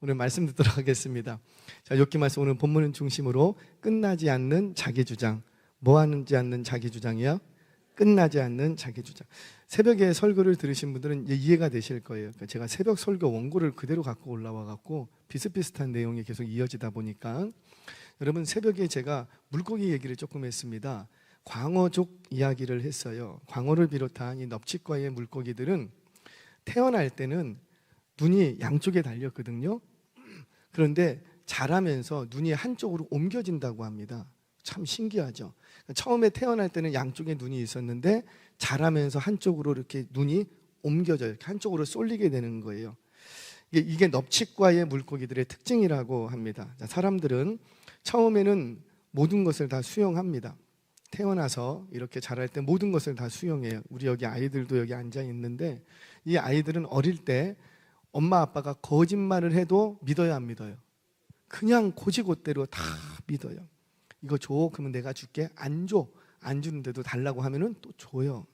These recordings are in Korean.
오늘 말씀 듣도록 하겠습니다. 자, 욥기 말씀 오늘 본문을 중심으로 끝나지 않는 자기 주장. 뭐 하는지 않는 자기 주장이요? 끝나지 않는 자기 주장. 새벽에 설교를 들으신 분들은 이해가 되실 거예요. 그러니까 제가 새벽 설교 원고를 그대로 갖고 올라와 갖고 비슷비슷한 내용이 계속 이어지다 보니까 여러분, 새벽에 제가 물고기 얘기를 조금 했습니다. 광어족 이야기를 했어요. 광어를 비롯한 이 넙치과의 물고기들은 태어날 때는 눈이 양쪽에 달렸거든요. 그런데 자라면서 눈이 한쪽으로 옮겨진다고 합니다. 참 신기하죠. 처음에 태어날 때는 양쪽에 눈이 있었는데 자라면서 한쪽으로 이렇게 눈이 옮겨져요. 이렇게 한쪽으로 쏠리게 되는 거예요. 이게 넙치과의 물고기들의 특징이라고 합니다. 사람들은 처음에는 모든 것을 다 수용합니다. 태어나서 이렇게 자랄 때 모든 것을 다 수용해요. 우리 여기 아이들도 여기 앉아 있는데 이 아이들은 어릴 때 엄마 아빠가 거짓말을 해도 믿어야 안 믿어요? 그냥 고지고대로 다 믿어요. 이거 줘? 그러면 내가 줄게. 안 줘. 안 주는데도 달라고 하면은 또 줘요.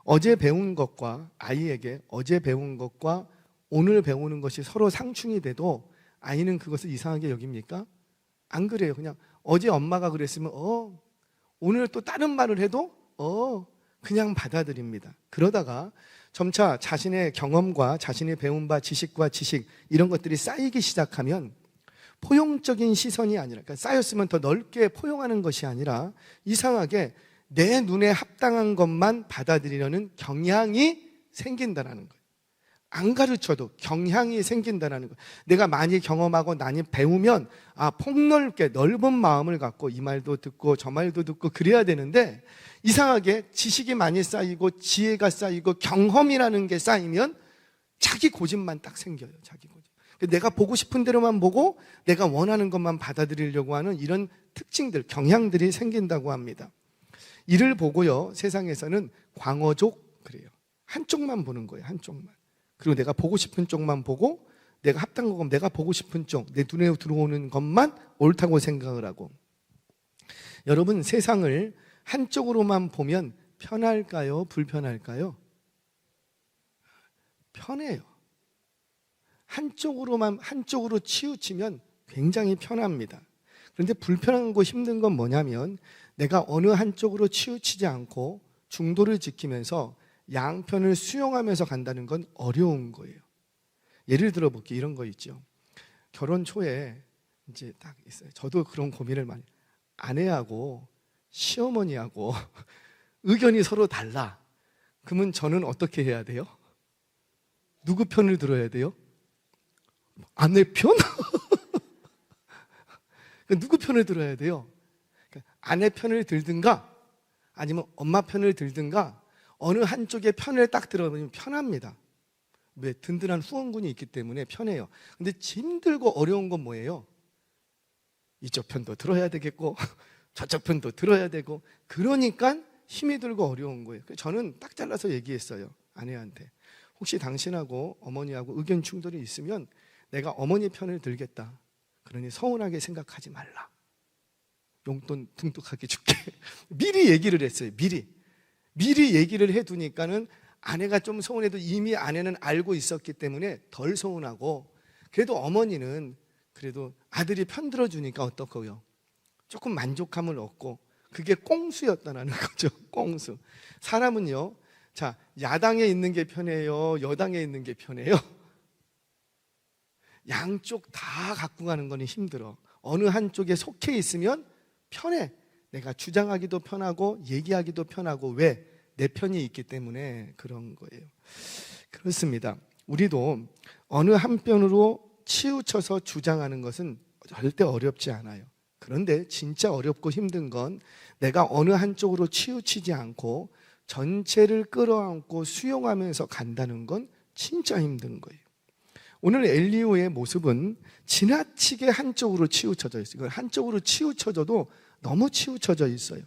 어제 배운 것과 아이에게 어제 배운 것과 오늘 배우는 것이 서로 상충이 돼도 아이는 그것을 이상하게 여깁니까? 안 그래요. 그냥 어제 엄마가 그랬으면 오늘 또 다른 말을 해도 그냥 받아들입니다. 그러다가 점차 자신의 경험과 자신의 배운 바 지식과 지식 이런 것들이 쌓이기 시작하면 포용적인 시선이 아니라, 그러니까 쌓였으면 더 넓게 포용하는 것이 아니라 이상하게 내 눈에 합당한 것만 받아들이려는 경향이 생긴다는 거예요. 안 가르쳐도 경향이 생긴다는 거예요. 내가 많이 경험하고 많이 배우면 폭넓게 넓은 마음을 갖고 이 말도 듣고 저 말도 듣고 그래야 되는데 이상하게 지식이 많이 쌓이고 지혜가 쌓이고 경험이라는 게 쌓이면 자기 고집만 딱 생겨요. 자기 고집. 내가 보고 싶은 대로만 보고 내가 원하는 것만 받아들이려고 하는 이런 특징들, 경향들이 생긴다고 합니다. 이를 보고요, 세상에서는 광어족 그래요. 한쪽만 보는 거예요. 한쪽만. 그리고 내가 보고 싶은 쪽만 보고 내가 합당한 건 내가 보고 싶은 쪽, 내 눈에 들어오는 것만 옳다고 생각을 하고. 여러분, 세상을 한쪽으로만 보면 편할까요? 불편할까요? 편해요. 한쪽으로 치우치면 굉장히 편합니다. 그런데 불편하고 힘든 건 뭐냐면 내가 어느 한쪽으로 치우치지 않고 중도를 지키면서 양편을 수용하면서 간다는 건 어려운 거예요. 예를 들어 볼게요. 이런 거 있죠. 결혼 초에 이제 딱 있어요. 저도 그런 고민을 많이. 아내하고 시어머니하고 의견이 서로 달라. 그러면 저는 어떻게 해야 돼요? 누구 편을 들어야 돼요? 아내 편? 누구 편을 들어야 돼요? 아내 편을 들든가 아니면 엄마 편을 들든가 어느 한쪽의 편을 딱 들어보면 편합니다. 왜? 든든한 후원군이 있기 때문에 편해요. 근데 힘들고 어려운 건 뭐예요? 이쪽 편도 들어야 되겠고 저쪽 편도 들어야 되고 그러니까 힘이 들고 어려운 거예요. 저는 딱 잘라서 얘기했어요. 아내한테. 혹시 당신하고 어머니하고 의견 충돌이 있으면 내가 어머니 편을 들겠다. 그러니 서운하게 생각하지 말라. 용돈 뚱뚱하게 줄게. 미리 얘기를 했어요. 미리 얘기를 해두니까는 아내가 좀 서운해도 이미 아내는 알고 있었기 때문에 덜 서운하고, 그래도 어머니는 그래도 아들이 편 들어주니까 어떻고요? 조금 만족감을 얻고, 그게 꽁수였다는 거죠. 꽁수. 사람은요, 자, 야당에 있는 게 편해요? 여당에 있는 게 편해요? 양쪽 다 갖고 가는 거는 힘들어. 어느 한쪽에 속해 있으면 편해. 내가 주장하기도 편하고 얘기하기도 편하고. 왜? 내 편이 있기 때문에 그런 거예요. 그렇습니다. 우리도 어느 한편으로 치우쳐서 주장하는 것은 절대 어렵지 않아요. 그런데 진짜 어렵고 힘든 건 내가 어느 한쪽으로 치우치지 않고 전체를 끌어안고 수용하면서 간다는 건 진짜 힘든 거예요. 오늘 엘리후의 모습은 지나치게 한쪽으로 치우쳐져 있어요. 한쪽으로 치우쳐져도 너무 치우쳐져 있어요.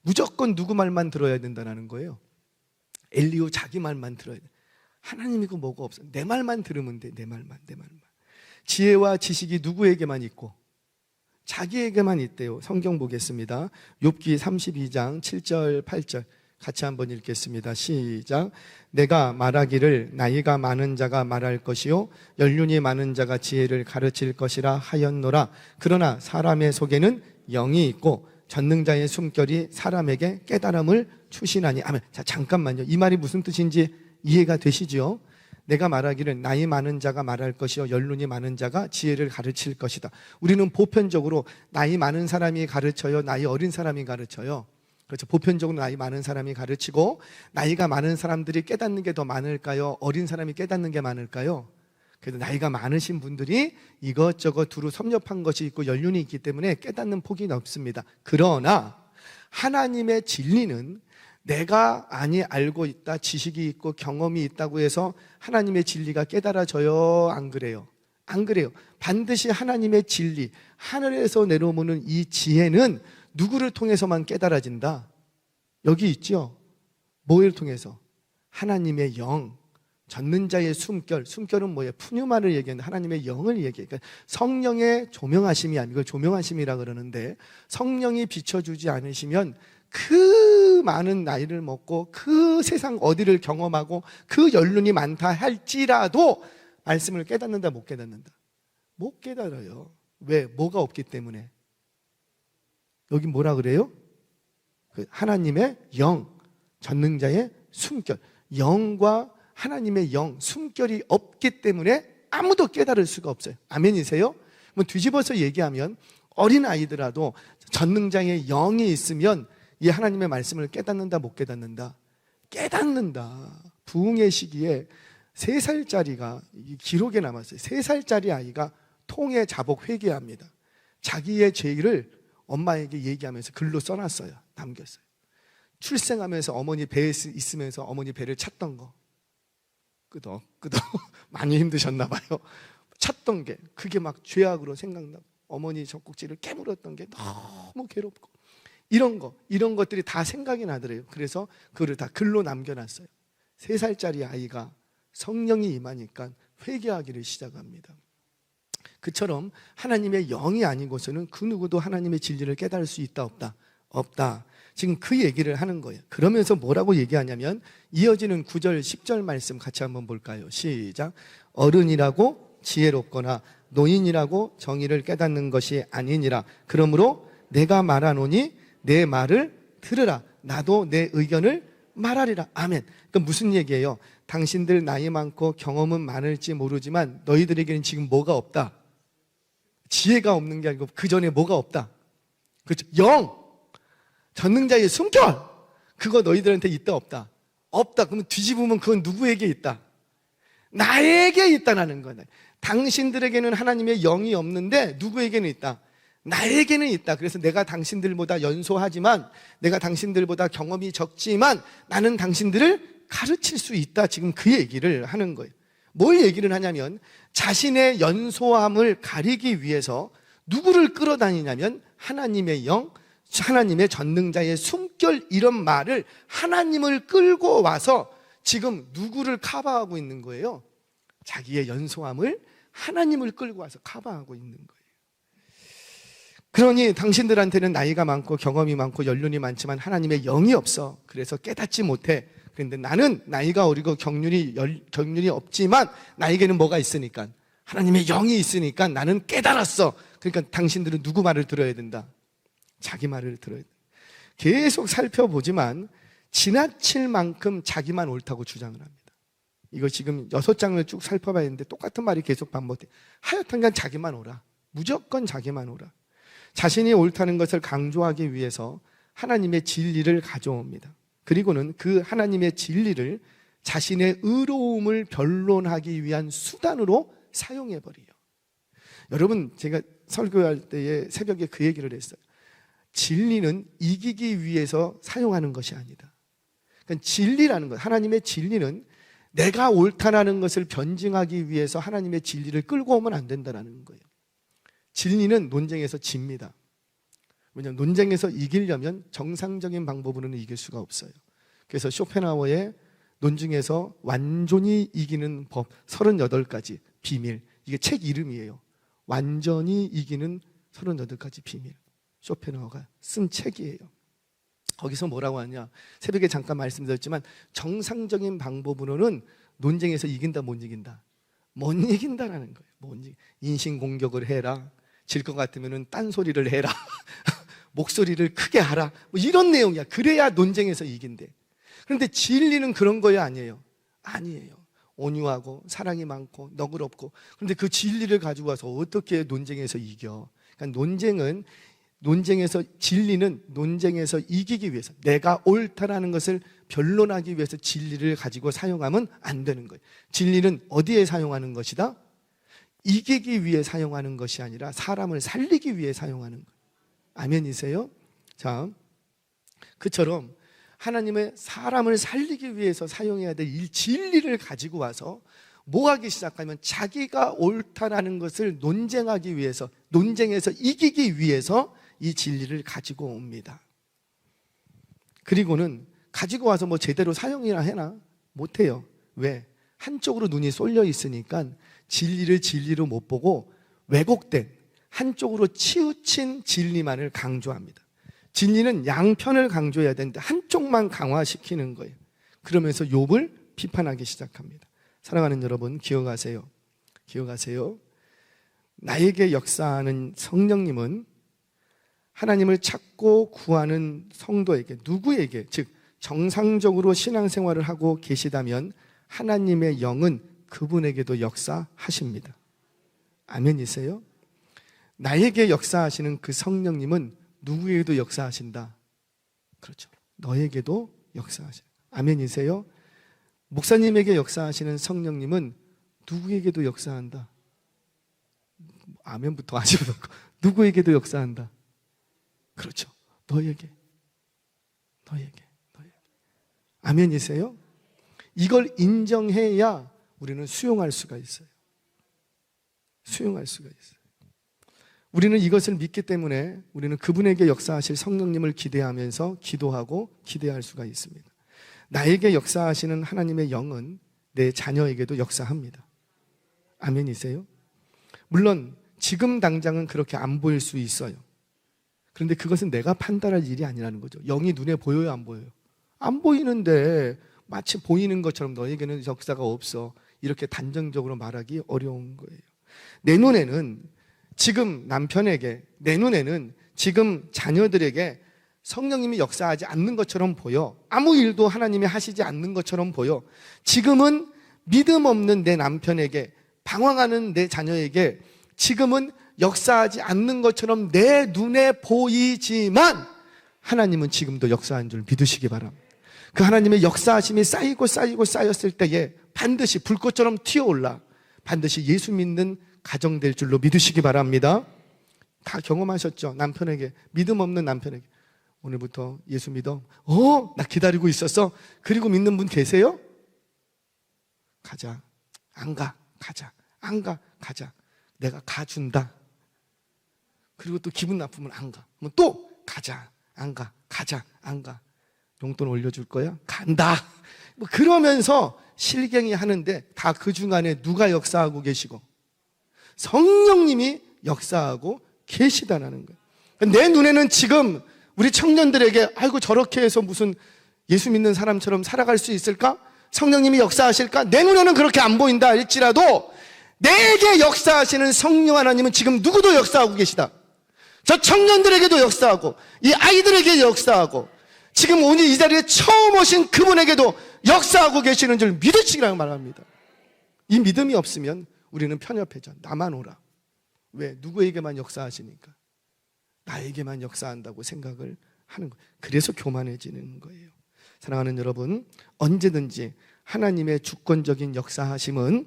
무조건 누구 말만 들어야 된다는 거예요. 엘리후 자기 말만 들어야 돼. 하나님이고 뭐가 없어. 내 말만 들으면 돼. 내 말만. 지혜와 지식이 누구에게만 있고 자기에게만 있대요. 성경 보겠습니다. 욥기 32장 7절 8절. 같이 한번 읽겠습니다. 시작. 내가 말하기를 나이가 많은 자가 말할 것이요 연륜이 많은 자가 지혜를 가르칠 것이라 하였노라. 그러나 사람의 속에는 영이 있고 전능자의 숨결이 사람에게 깨달음을 추신하니. 아멘. 자, 잠깐만요. 이 말이 무슨 뜻인지 이해가 되시죠? 내가 말하기를 나이 많은 자가 말할 것이요 연륜이 많은 자가 지혜를 가르칠 것이다. 우리는 보편적으로 나이 많은 사람이 가르쳐요, 나이 어린 사람이 가르쳐요. 그렇죠. 보편적으로 나이 많은 사람이 가르치고, 나이가 많은 사람들이 깨닫는 게 더 많을까요? 어린 사람이 깨닫는 게 많을까요? 그래도 나이가 많으신 분들이 이것저것 두루 섭렵한 것이 있고 연륜이 있기 때문에 깨닫는 폭이 넓습니다. 그러나 하나님의 진리는 내가 알고 있다, 지식이 있고 경험이 있다고 해서 하나님의 진리가 깨달아져요? 안 그래요? 안 그래요. 반드시 하나님의 진리, 하늘에서 내려오는 이 지혜는 누구를 통해서만 깨달아진다? 여기 있죠? 뭐를 통해서? 하나님의 영, 전능자의 숨결. 숨결은 뭐예요? 푸뉴마를 얘기하는데 하나님의 영을 얘기해요. 그러니까 성령의 조명하심이 아니고, 조명하심이라 그러는데, 성령이 비춰주지 않으시면 그 많은 나이를 먹고 그 세상 어디를 경험하고 그 연륜이 많다 할지라도 말씀을 깨닫는다, 못 깨닫는다? 못 깨달아요. 왜? 뭐가 없기 때문에. 여기 뭐라 그래요? 하나님의 영, 전능자의 숨결. 영과 하나님의 영, 숨결이 없기 때문에 아무도 깨달을 수가 없어요. 아멘이세요? 뭐 뒤집어서 얘기하면 어린아이들아도 전능자의 영이 있으면 이 하나님의 말씀을 깨닫는다, 못 깨닫는다? 깨닫는다. 부흥의 시기에 3살짜리가 기록에 남았어요. 3살짜리 아이가 통에 자복 회개합니다. 자기의 죄를 엄마에게 얘기하면서 글로 써놨어요. 남겼어요. 출생하면서 어머니 배에 있으면서 어머니 배를 찼던 거, 끄덕끄덕 많이 힘드셨나 봐요. 찼던 게 그게 막 죄악으로 생각나고, 어머니 젖꼭지를 깨물었던 게 너무 괴롭고, 이런 것들이 다 생각이 나더래요. 그래서 그거를 다 글로 남겨놨어요. 3살짜리 아이가 성령이 임하니까 회개하기를 시작합니다. 그처럼 하나님의 영이 아니고서는 그 누구도 하나님의 진리를 깨달을 수 있다, 없다? 없다. 지금 그 얘기를 하는 거예요. 그러면서 뭐라고 얘기하냐면, 이어지는 9절 10절 말씀 같이 한번 볼까요? 시작. 어른이라고 지혜롭거나 노인이라고 정의를 깨닫는 것이 아니니라. 그러므로 내가 말하노니 내 말을 들으라. 나도 내 의견을 말하리라. 아멘. 그러니까 무슨 얘기예요? 당신들 나이 많고 경험은 많을지 모르지만 너희들에게는 지금 뭐가 없다? 지혜가 없는 게 아니고 그 전에 뭐가 없다? 그렇죠? 영, 전능자의 숨결, 그거 너희들한테 있다, 없다? 없다. 그러면 뒤집으면 그건 누구에게 있다? 나에게 있다라는 거네. 당신들에게는 하나님의 영이 없는데 누구에게는 있다? 나에게는 있다. 그래서 내가 당신들보다 연소하지만, 내가 당신들보다 경험이 적지만 나는 당신들을 가르칠 수 있다. 지금 그 얘기를 하는 거예요. 뭘 얘기를 하냐면, 자신의 연소함을 가리기 위해서 누구를 끌어다니냐면 하나님의 영, 하나님의 전능자의 숨결, 이런 말을, 하나님을 끌고 와서 지금 누구를 커버하고 있는 거예요? 자기의 연소함을 하나님을 끌고 와서 커버하고 있는 거예요. 그러니 당신들한테는 나이가 많고 경험이 많고 연륜이 많지만 하나님의 영이 없어. 그래서 깨닫지 못해. 그런데 나는 나이가 어리고 경륜이 없지만 나에게는 뭐가 있으니까? 하나님의 영이 있으니까 나는 깨달았어. 그러니까 당신들은 누구 말을 들어야 된다? 자기 말을 들어야 된다. 계속 살펴보지만 지나칠 만큼 자기만 옳다고 주장을 합니다. 이거 지금 6장을 쭉 살펴봐야 했는데 똑같은 말이 계속 반복돼. 하여튼간 자기만 옳아. 무조건 자기만 옳아. 자신이 옳다는 것을 강조하기 위해서 하나님의 진리를 가져옵니다. 그리고는 그 하나님의 진리를 자신의 의로움을 변론하기 위한 수단으로 사용해버려요. 여러분, 제가 설교할 때에 새벽에 그 얘기를 했어요. 진리는 이기기 위해서 사용하는 것이 아니다. 그러니까 진리라는 것, 하나님의 진리는 내가 옳다라는 것을 변증하기 위해서 하나님의 진리를 끌고 오면 안 된다는 거예요. 진리는 논쟁에서 집니다. 왜냐하면 논쟁에서 이기려면 정상적인 방법으로는 이길 수가 없어요. 그래서 쇼펜하우어의 논증에서 완전히 이기는 법 38가지 비밀, 이게 책 이름이에요. 완전히 이기는 38가지 비밀, 쇼펜하우어가 쓴 책이에요. 거기서 뭐라고 하냐, 새벽에 잠깐 말씀드렸지만 정상적인 방법으로는 논쟁에서 이긴다 못 이긴다? 못 이긴다라는 거예요. 못 이기. 인신공격을 해라, 질 것 같으면 딴소리를 해라 목소리를 크게 하라, 뭐 이런 내용이야. 그래야 논쟁에서 이긴대. 그런데 진리는 그런 거야 아니에요? 아니에요. 온유하고 사랑이 많고 너그럽고, 그런데 그 진리를 가지고 와서 어떻게 논쟁에서 이겨? 그러니까 논쟁에서 진리는 논쟁에서 이기기 위해서, 내가 옳다라는 것을 변론하기 위해서 진리를 가지고 사용하면 안 되는 거예요. 진리는 어디에 사용하는 것이다? 이기기 위해 사용하는 것이 아니라 사람을 살리기 위해 사용하는 거예요. 아멘이세요? 자, 그처럼 하나님의 사람을 살리기 위해서 사용해야 될 이 진리를 가지고 와서 뭐 하기 시작하면 자기가 옳다라는 것을 논쟁하기 위해서, 논쟁에서 이기기 위해서 이 진리를 가지고 옵니다. 그리고는 가지고 와서 뭐 제대로 사용이나 해나? 못해요. 왜? 한쪽으로 눈이 쏠려 있으니까 진리를 진리로 못 보고 왜곡된, 한쪽으로 치우친 진리만을 강조합니다. 진리는 양편을 강조해야 되는데 한쪽만 강화시키는 거예요. 그러면서 욥을 비판하기 시작합니다. 사랑하는 여러분, 기억하세요. 나에게 역사하는 성령님은 하나님을 찾고 구하는 성도에게, 누구에게, 즉 정상적으로 신앙생활을 하고 계시다면 하나님의 영은 그분에게도 역사하십니다. 아멘이세요? 나에게 역사하시는 그 성령님은 누구에게도 역사하신다. 그렇죠. 너에게도 역사하신다. 아멘이세요? 목사님에게 역사하시는 성령님은 누구에게도 역사한다. 아멘부터 하시고 누구에게도 역사한다. 그렇죠. 너에게. 아멘이세요? 이걸 인정해야 우리는 수용할 수가 있어요. 우리는 이것을 믿기 때문에 우리는 그분에게 역사하실 성령님을 기대하면서 기도하고 기대할 수가 있습니다. 나에게 역사하시는 하나님의 영은 내 자녀에게도 역사합니다. 아멘이세요? 물론 지금 당장은 그렇게 안 보일 수 있어요. 그런데 그것은 내가 판단할 일이 아니라는 거죠. 영이 눈에 보여요, 안 보여요? 안 보이는데 마치 보이는 것처럼 너에게는 역사가 없어, 이렇게 단정적으로 말하기 어려운 거예요. 내 눈에는 지금 남편에게, 내 눈에는 지금 자녀들에게 성령님이 역사하지 않는 것처럼 보여. 아무 일도 하나님이 하시지 않는 것처럼 보여. 지금은 믿음 없는 내 남편에게, 방황하는 내 자녀에게 지금은 역사하지 않는 것처럼 내 눈에 보이지만 하나님은 지금도 역사한 줄 믿으시기 바랍니다. 그 하나님의 역사하심이 쌓이고 쌓였을 때에 반드시 불꽃처럼 튀어올라 반드시 예수 믿는 가정 될 줄로 믿으시기 바랍니다. 다 경험하셨죠? 남편에게, 믿음 없는 남편에게 오늘부터 예수 믿어. 나 기다리고 있었어. 그리고 믿는 분 계세요? 가자. 안 가. 가자. 안 가. 가자. 내가 가준다. 그리고 또 기분 나쁘면 안 가. 그럼 또 가자. 안 가. 가자. 안 가. 용돈 올려줄 거야? 간다. 뭐 그러면서 실갱이 하는데 다 그 중간에 누가 역사하고 계시고? 성령님이 역사하고 계시다는 거예요. 내 눈에는 지금 우리 청년들에게 아이고 저렇게 해서 무슨 예수 믿는 사람처럼 살아갈 수 있을까? 성령님이 역사하실까? 내 눈에는 그렇게 안 보인다 할지라도 내게 역사하시는 성령 하나님은 지금 누구도 역사하고 계시다. 저 청년들에게도 역사하고 이 아이들에게 역사하고 지금 오늘 이 자리에 처음 오신 그분에게도 역사하고 계시는 줄 믿으시라고 말합니다. 이 믿음이 없으면 우리는 편협해져. 나만 오라. 왜? 누구에게만 역사하시니까. 나에게만 역사한다고 생각을 하는 거예요. 그래서 교만해지는 거예요. 사랑하는 여러분, 언제든지 하나님의 주권적인 역사하심은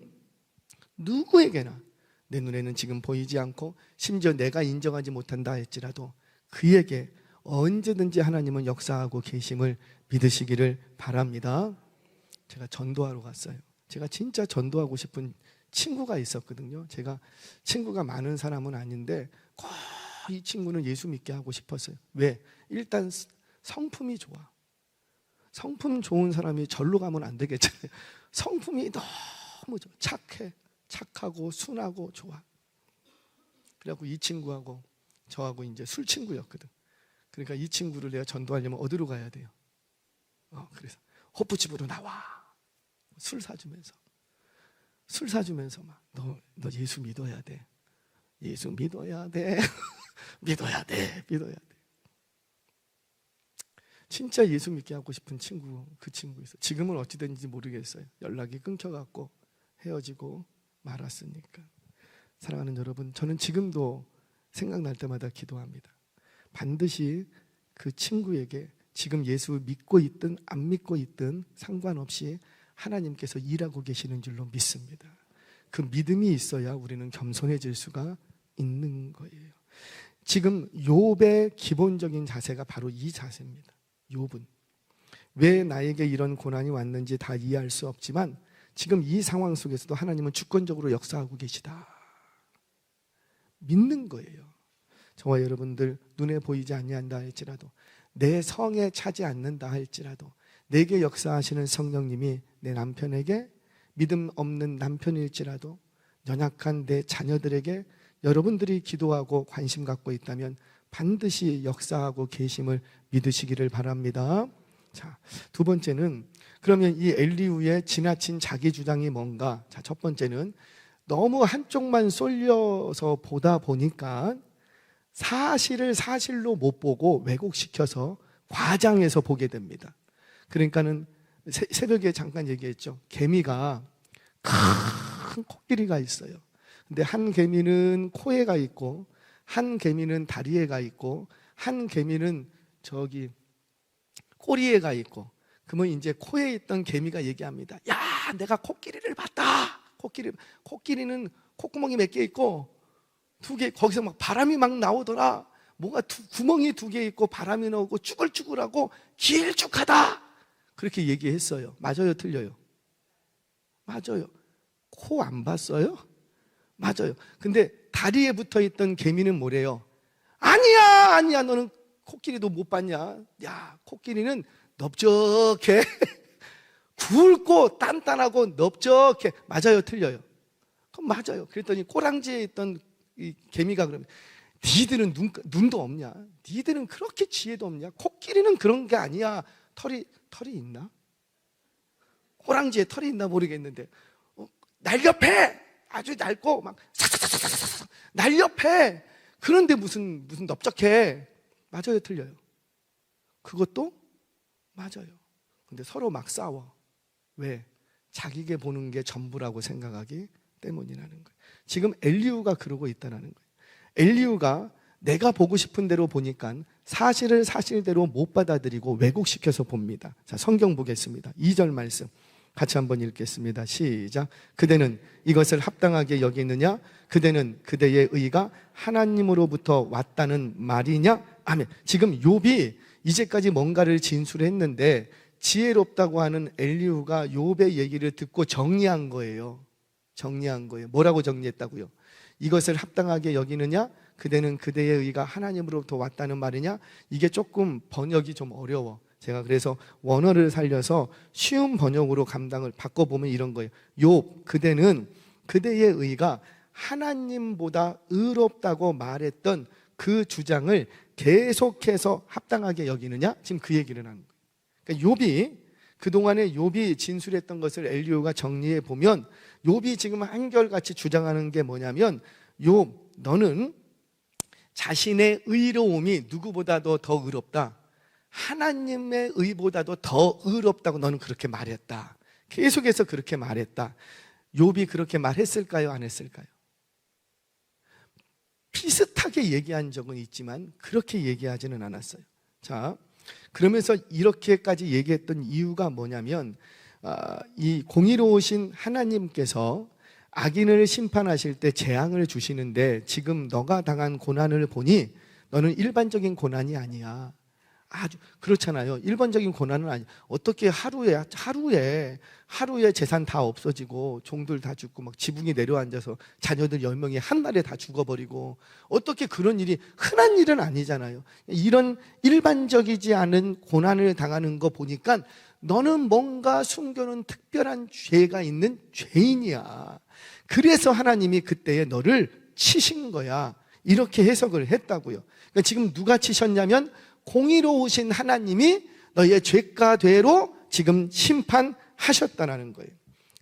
누구에게나, 내 눈에는 지금 보이지 않고 심지어 내가 인정하지 못한다 할지라도 그에게 언제든지 하나님은 역사하고 계심을 믿으시기를 바랍니다. 제가 전도하러 갔어요. 제가 진짜 전도하고 싶은 친구가 있었거든요. 제가 친구가 많은 사람은 아닌데 꼭 이 친구는 예수 믿게 하고 싶었어요. 왜? 일단 성품이 좋아. 성품 좋은 사람이 절로 가면 안 되겠잖아요. 성품이 너무 좋아. 착하고 순하고 좋아. 그래갖고 이 친구하고 저하고 이제 술 친구였거든. 그러니까 이 친구를 내가 전도하려면 어디로 가야 돼요? 그래서 호프집으로 나와. 술 사주면서 막 너 예수 믿어야 돼. 예수 믿어야 돼. 믿어야 돼. 진짜 예수 믿게 하고 싶은 친구, 그 친구 있어요. 지금은 어찌 됐는지 모르겠어요. 연락이 끊겨갖고 헤어지고 말았으니까. 사랑하는 여러분, 저는 지금도 생각날 때마다 기도합니다. 반드시 그 친구에게 지금 예수 믿고 있든 안 믿고 있든 상관없이 하나님께서 일하고 계시는 줄로 믿습니다. 그 믿음이 있어야 우리는 겸손해질 수가 있는 거예요. 지금 욥의 기본적인 자세가 바로 이 자세입니다. 욥은 왜 나에게 이런 고난이 왔는지 다 이해할 수 없지만 지금 이 상황 속에서도 하나님은 주권적으로 역사하고 계시다. 믿는 거예요. 저와 여러분들 눈에 보이지 아니한다 할지라도, 내 성에 차지 않는다 할지라도 내게 역사하시는 성령님이 내 남편에게, 믿음 없는 남편일지라도 연약한 내 자녀들에게 여러분들이 기도하고 관심 갖고 있다면 반드시 역사하고 계심을 믿으시기를 바랍니다. 자, 두 번째는 그러면 이 엘리후의 지나친 자기 주장이 뭔가? 자, 첫 번째는 너무 한쪽만 쏠려서 보다 보니까 사실을 사실로 못 보고 왜곡시켜서 과장해서 보게 됩니다. 그러니까는 새벽에 잠깐 얘기했죠. 개미가 큰 코끼리가 있어요. 근데 한 개미는 코에가 있고, 한 개미는 다리에가 있고, 한 개미는 저기 꼬리에가 있고. 그러면 이제 코에 있던 개미가 얘기합니다. 야, 내가 코끼리를 봤다. 코끼리는 콧구멍이 몇 개 있고 두 개, 거기서 막 바람이 막 나오더라. 뭔가 구멍이 두 개 있고 바람이 나오고 쭈글쭈글하고 길쭉하다. 그렇게 얘기했어요. 맞아요, 틀려요? 맞아요. 코 안 봤어요? 맞아요. 근데 다리에 붙어있던 개미는 뭐래요? 아니야, 너는 코끼리도 못 봤냐? 야, 코끼리는 넓적해. 굵고 단단하고 넓적해. 맞아요, 틀려요? 그럼 맞아요. 그랬더니 꼬랑지에 있던 이 개미가 그러면, 니들은 눈도 없냐? 니들은 그렇게 지혜도 없냐? 코끼리는 그런 게 아니야. 털이 있나? 꼬랑지에 털이 있나 모르겠는데 날렵해. 아주 낡고 막 삭삭삭삭삭 날렵해. 그런데 무슨 넓적해. 맞아요, 틀려요? 그것도 맞아요. 근데 서로 막 싸워. 왜? 자기게 보는 게 전부라고 생각하기 때문이라는 거예요. 지금 엘리후가 그러고 있다는 거예요. 엘리후가 내가 보고 싶은 대로 보니까 사실을 사실대로 못 받아들이고 왜곡시켜서 봅니다. 자, 성경 보겠습니다. 2절 말씀 같이 한번 읽겠습니다. 시작. 그대는 이것을 합당하게 여기느냐? 그대는 그대의 의가 하나님으로부터 왔다는 말이냐? 아멘. 지금 욥이 이제까지 뭔가를 진술했는데 지혜롭다고 하는 엘리후가 욥의 얘기를 듣고 정리한 거예요. 뭐라고 정리했다고요? 이것을 합당하게 여기느냐? 그대는 그대의 의가 하나님으로부터 왔다는 말이냐? 이게 조금 번역이 좀 어려워. 제가 그래서 원어를 살려서 쉬운 번역으로 감당을 바꿔보면 이런 거예요. 욥, 그대는 그대의 의가 하나님보다 의롭다고 말했던 그 주장을 계속해서 합당하게 여기느냐? 지금 그 얘기를 하는 거예요. 그러니까 욥이 그동안에 욥이 진술했던 것을 엘리후가 정리해 보면 욥이 지금 한결같이 주장하는 게 뭐냐면, 욥, 너는 자신의 의로움이 누구보다도 더 의롭다. 하나님의 의보다도 더 의롭다고 너는 그렇게 말했다. 계속해서 그렇게 말했다. 욥이 그렇게 말했을까요? 안 했을까요? 비슷하게 얘기한 적은 있지만 그렇게 얘기하지는 않았어요. 자, 그러면서 이렇게까지 얘기했던 이유가 뭐냐면, 이 공의로우신 하나님께서 악인을 심판하실 때 재앙을 주시는데 지금 너가 당한 고난을 보니 너는 일반적인 고난이 아니야. 아주 그렇잖아요. 일반적인 고난은 아니야. 어떻게 하루에 재산 다 없어지고 종들 다 죽고 막 지붕이 내려앉아서 자녀들 10명이 한 날에 다 죽어버리고, 어떻게 그런 일이 흔한 일은 아니잖아요. 이런 일반적이지 않은 고난을 당하는 거 보니까 너는 뭔가 숨겨놓은 특별한 죄가 있는 죄인이야. 그래서 하나님이 그때에 너를 치신 거야. 이렇게 해석을 했다고요. 그러니까 지금 누가 치셨냐면 공의로우신 하나님이 너희의 죄가대로 지금 심판하셨다는 거예요.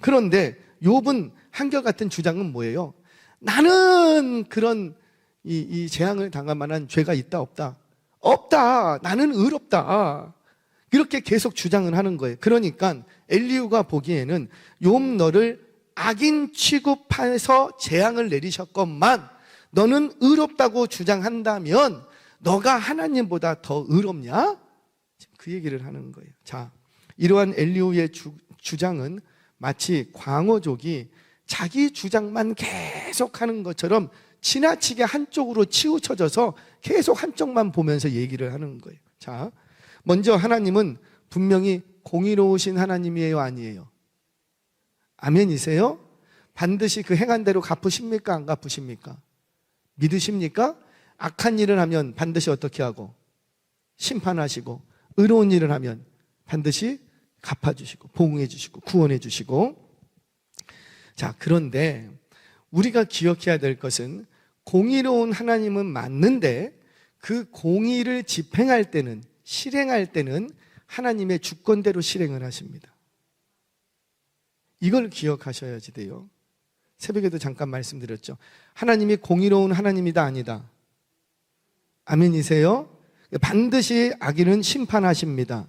그런데 욥은 한결같은 주장은 뭐예요? 나는 그런 이 재앙을 당할 만한 죄가 있다 없다? 없다. 나는 의롭다. 이렇게 계속 주장을 하는 거예요. 그러니까 엘리후가 보기에는 욥 너를 악인 취급해서 재앙을 내리셨건만 너는 의롭다고 주장한다면 너가 하나님보다 더 의롭냐? 그 얘기를 하는 거예요. 자, 이러한 엘리후의 주장은 마치 광어족이 자기 주장만 계속하는 것처럼 지나치게 한쪽으로 치우쳐져서 계속 한쪽만 보면서 얘기를 하는 거예요. 자, 먼저 하나님은 분명히 공의로우신 하나님이에요, 아니에요? 아멘이세요? 반드시 그 행한 대로 갚으십니까? 안 갚으십니까? 믿으십니까? 악한 일을 하면 반드시 어떻게 하고? 심판하시고, 의로운 일을 하면 반드시 갚아주시고, 보응해 주시고, 구원해 주시고. 자, 그런데 우리가 기억해야 될 것은 공의로운 하나님은 맞는데 그 공의를 집행할 때는, 실행할 때는 하나님의 주권대로 실행을 하십니다. 이걸 기억하셔야지 돼요. 새벽에도 잠깐 말씀드렸죠. 하나님이 공의로운 하나님이다, 아니다? 아멘이세요? 반드시 악인은 심판하십니다.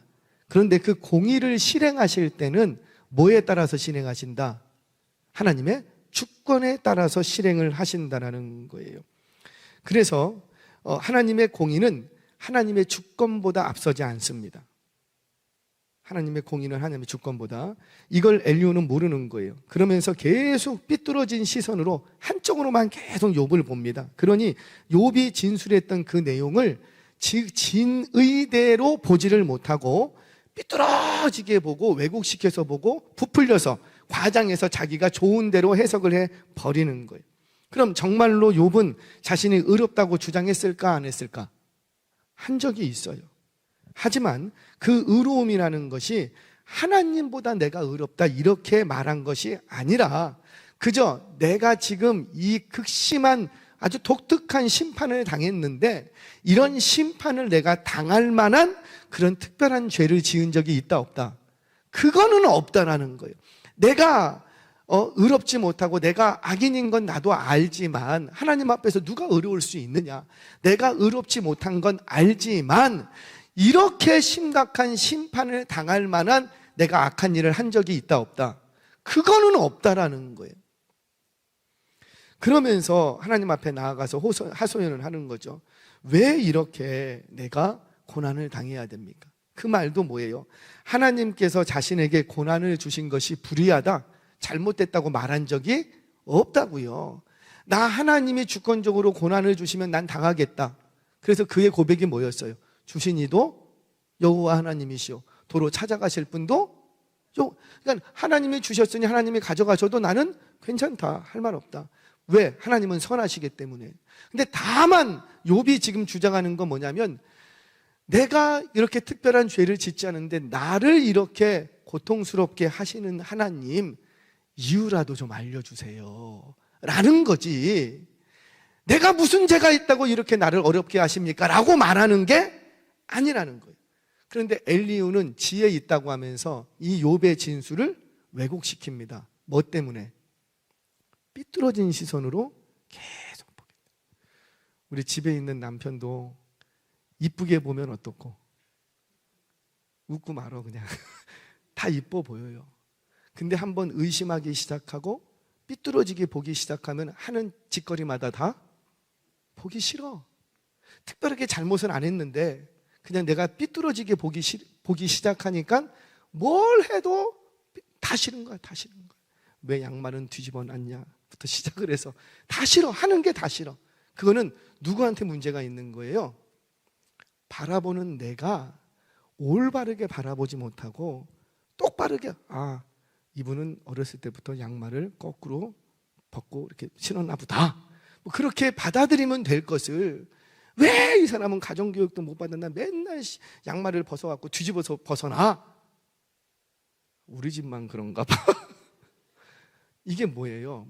그런데 그 공의를 실행하실 때는 뭐에 따라서 실행하신다? 하나님의 주권에 따라서 실행을 하신다는 거예요. 그래서 하나님의 공의는 하나님의 주권보다 앞서지 않습니다. 하나님의 공의는 하나님의 주권보다. 이걸 엘리후는 모르는 거예요. 그러면서 계속 삐뚤어진 시선으로 한쪽으로만 계속 욥을 봅니다. 그러니 욥이 진술했던 그 내용을 진의대로 보지를 못하고 삐뚤어지게 보고 왜곡시켜서 보고 부풀려서 과장해서 자기가 좋은 대로 해석을 해버리는 거예요. 그럼 정말로 욥은 자신이 의롭다고 주장했을까 안 했을까? 한 적이 있어요. 하지만 그 의로움이라는 것이 하나님보다 내가 의롭다 이렇게 말한 것이 아니라 그저 내가 지금 이 극심한 아주 독특한 심판을 당했는데 이런 심판을 내가 당할 만한 그런 특별한 죄를 지은 적이 있다 없다? 그거는 없다라는 거예요. 내가 의롭지 못하고 내가 악인인 건 나도 알지만 하나님 앞에서 누가 의로울 수 있느냐? 내가 의롭지 못한 건 알지만 이렇게 심각한 심판을 당할 만한 내가 악한 일을 한 적이 있다 없다? 그거는 없다라는 거예요. 그러면서 하나님 앞에 나아가서 하소연을 하는 거죠. 왜 이렇게 내가 고난을 당해야 됩니까? 그 말도 뭐예요? 하나님께서 자신에게 고난을 주신 것이 불의하다, 잘못됐다고 말한 적이 없다고요. 나 하나님이 주권적으로 고난을 주시면 난 당하겠다. 그래서 그의 고백이 뭐였어요? 주신 이도 여호와 하나님이시오. 도로 찾아가실 분도 그러니까 하나님이 주셨으니 하나님이 가져가셔도 나는 괜찮다, 할 말 없다. 왜? 하나님은 선하시기 때문에. 근데 다만 욥이 지금 주장하는 건 뭐냐면 내가 이렇게 특별한 죄를 짓지 않은데 나를 이렇게 고통스럽게 하시는 하나님 이유라도 좀 알려주세요 라는 거지. 내가 무슨 죄가 있다고 이렇게 나를 어렵게 하십니까? 라고 말하는 게 아니라는 거예요. 그런데 엘리후는 지혜 있다고 하면서 이 욥의 진술을 왜곡시킵니다. 뭐 때문에? 삐뚤어진 시선으로 계속 보게. 우리 집에 있는 남편도 이쁘게 보면 어떻고? 웃고 말어 그냥. 다 이뻐 보여요. 근데 한번 의심하기 시작하고 삐뚤어지게 보기 시작하면 하는 짓거리마다 다 보기 싫어. 특별하게 잘못은 안 했는데 그냥 내가 삐뚤어지게 보기 시작하니까 뭘 해도 다 싫은 거야, 다 싫은 거야. 왜 양말은 뒤집어 놨냐? 부터 시작을 해서 다 싫어. 하는 게 다 싫어. 그거는 누구한테 문제가 있는 거예요? 바라보는 내가 올바르게 바라보지 못하고 똑바르게 이분은 어렸을 때부터 양말을 거꾸로 벗고 이렇게 신었나 보다. 뭐 그렇게 받아들이면 될 것을 왜 이 사람은 가정교육도 못 받았나 맨날 양말을 벗어갖고 뒤집어서 벗어나? 우리 집만 그런가 봐. 이게 뭐예요?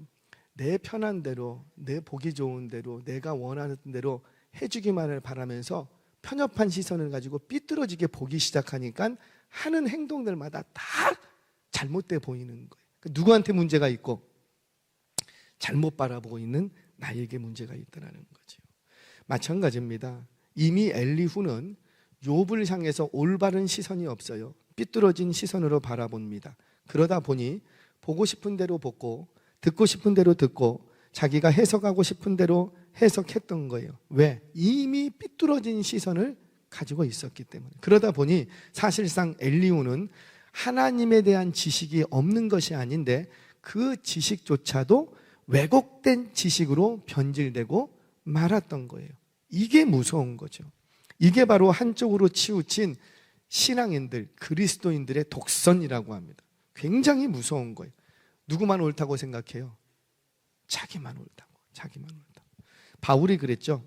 내 편한 대로, 내 보기 좋은 대로, 내가 원하는 대로 해주기만을 바라면서 편협한 시선을 가지고 삐뚤어지게 보기 시작하니까 하는 행동들마다 다 잘못돼 보이는 거예요. 누구한테 문제가 있고 잘못 바라보고 있는 나에게 문제가 있다는 거죠. 마찬가지입니다. 이미 엘리후는 욥을 향해서 올바른 시선이 없어요. 삐뚤어진 시선으로 바라봅니다. 그러다 보니 보고 싶은 대로 보고 듣고 싶은 대로 듣고 자기가 해석하고 싶은 대로 해석했던 거예요. 왜? 이미 삐뚤어진 시선을 가지고 있었기 때문에. 그러다 보니 사실상 엘리후는 하나님에 대한 지식이 없는 것이 아닌데 그 지식조차도 왜곡된 지식으로 변질되고 말았던 거예요. 이게 무서운 거죠. 이게 바로 한쪽으로 치우친 신앙인들, 그리스도인들의 독선이라고 합니다. 굉장히 무서운 거예요. 누구만 옳다고 생각해요? 자기만 옳다고. 바울이 그랬죠.